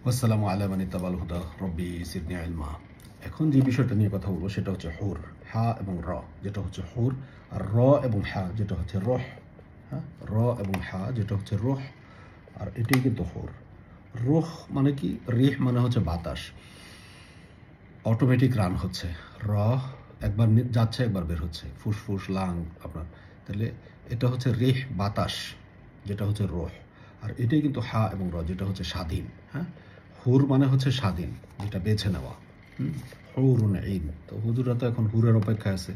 ওয়াসসালামু আলা মান ইত্তাবাল হুদা রব্বি জিদনি ইলমা। এখন যে বিষয়টা নিয়ে কথা বলবো সেটা হচ্ছে হুর, হা এবং র, যেটা হচ্ছে হুর, আর র এবং হা যেটা হচ্ছে রহ। হ্যাঁ, র এবং হা যেটা হচ্ছে রহ, আর এটাই কিন্তু হুর। রুহ মানে কি? রিহ মানে হচ্ছে বাতাস, অটোমেটিক রান হচ্ছে। র একবার যাচ্ছে একবার বের হচ্ছে, ফুসফুস লাং আপনার। তাহলে এটা হচ্ছে রিহ বাতাস, যেটা হচ্ছে রোহ। আর এটাই কিন্তু হা এবং র, যেটা হচ্ছে স্বাধীন। হ্যাঁ, হুর মানে হচ্ছে স্বাধীন, যেটা বেছে নেওয়া। হুরুন ঈন। তো হুজুরা তো এখন হুরের অপেক্ষায় আছে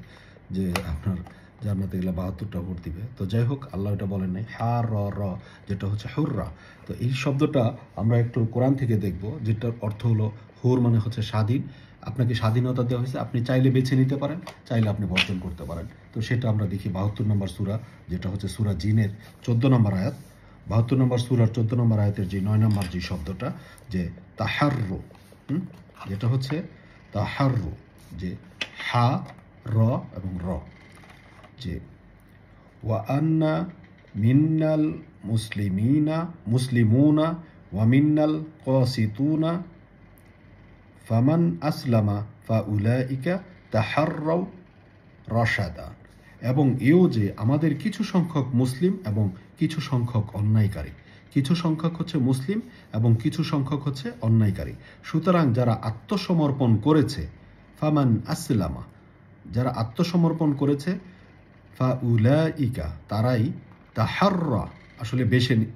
যে আপনার জান্নাতে গেলে 72টা হুর দিবে। তো যাই হোক, আল্লাহ এটা বলেন নাই। হা র র যেটা হচ্ছে হুররা। তো এই শব্দটা আমরা একটু কোরআন থেকে দেখব, যেটার অর্থ হলো হুর মানে হচ্ছে স্বাধীন। আপনাকে স্বাধীনতা দেওয়া হয়েছে, আপনি চাইলে বেছে নিতে পারেন, চাইলে আপনি বর্জন করতে পারেন। তো সেটা আমরা দেখি 72 নম্বর সূরা, যেটা হচ্ছে সূরা জিনের 14 নম্বর আয়াত। 72 নম্বর সূরার 14 নম্বর আয়াতের যে 9 নম্বর যে শব্দটা, যে তাহাররু, যেটা হচ্ছে তাহাররু, যে হা র এবং র, যে ওয়া আন্না মিন্নাল মুসলিমুনা ওয়া মিন্নাল কাসিতুনা ফামান আসলামা ফাউলাইকা তাহাররাউ রশাদা। এবং এও যে আমাদের কিছু সংখ্যক মুসলিম এবং কিছু সংখ্যক অন্যায়কারী, কিছু সংখ্যক হচ্ছে মুসলিম এবং কিছু সংখ্যক হচ্ছে অন্যায়কারী। সুতরাং যারা আত্মসমর্পণ করেছে, ফামান আসলামা, যারা আত্মসমর্পণ করেছে, ফাউলাইকা তারাই, তাহাররা আসলে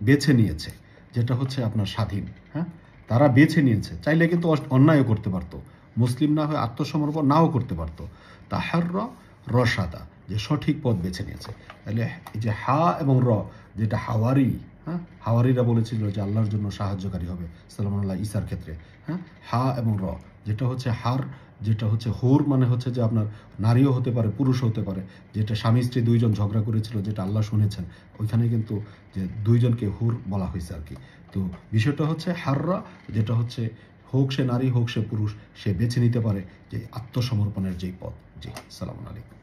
বেছে নিয়েছে, যেটা হচ্ছে আপনার স্বাধীন। হ্যাঁ, তারা বেছে নিয়েছে, চাইলে কিন্তু অন্যায়ও করতে পারতো, মুসলিম না হয়ে আত্মসমর্পণ নাও করতে পারতো। তাহাররা রসাদা, যে সঠিক পথ বেছে নিয়েছে। তাহলে এই যে হা এবং র, যেটা হাওয়ারি, হ্যাঁ, হাওয়ারিরা বলেছিল যে আল্লাহর জন্য সাহায্যকারী হবে সালামুল্লাহ ঈসার ক্ষেত্রে। হ্যাঁ, হা এবং র, যেটা হচ্ছে হার, যেটা হচ্ছে হুর মানে হচ্ছে যে আপনার নারীও হতে পারে পুরুষও হতে পারে, যেটা স্বামী স্ত্রী দুইজন ঝগড়া করেছিল, যেটা আল্লাহ শুনেছেন, ওইখানে কিন্তু যে দুইজনকে হুর বলা হয়েছে আর কি। তো বিষয়টা হচ্ছে হাররা, যেটা হচ্ছে হোক সে নারী হোক সে পুরুষ, সে বেছে নিতে পারে যে আত্মসমর্পণের যেই পথ। জি, সালামু আলাইকুম।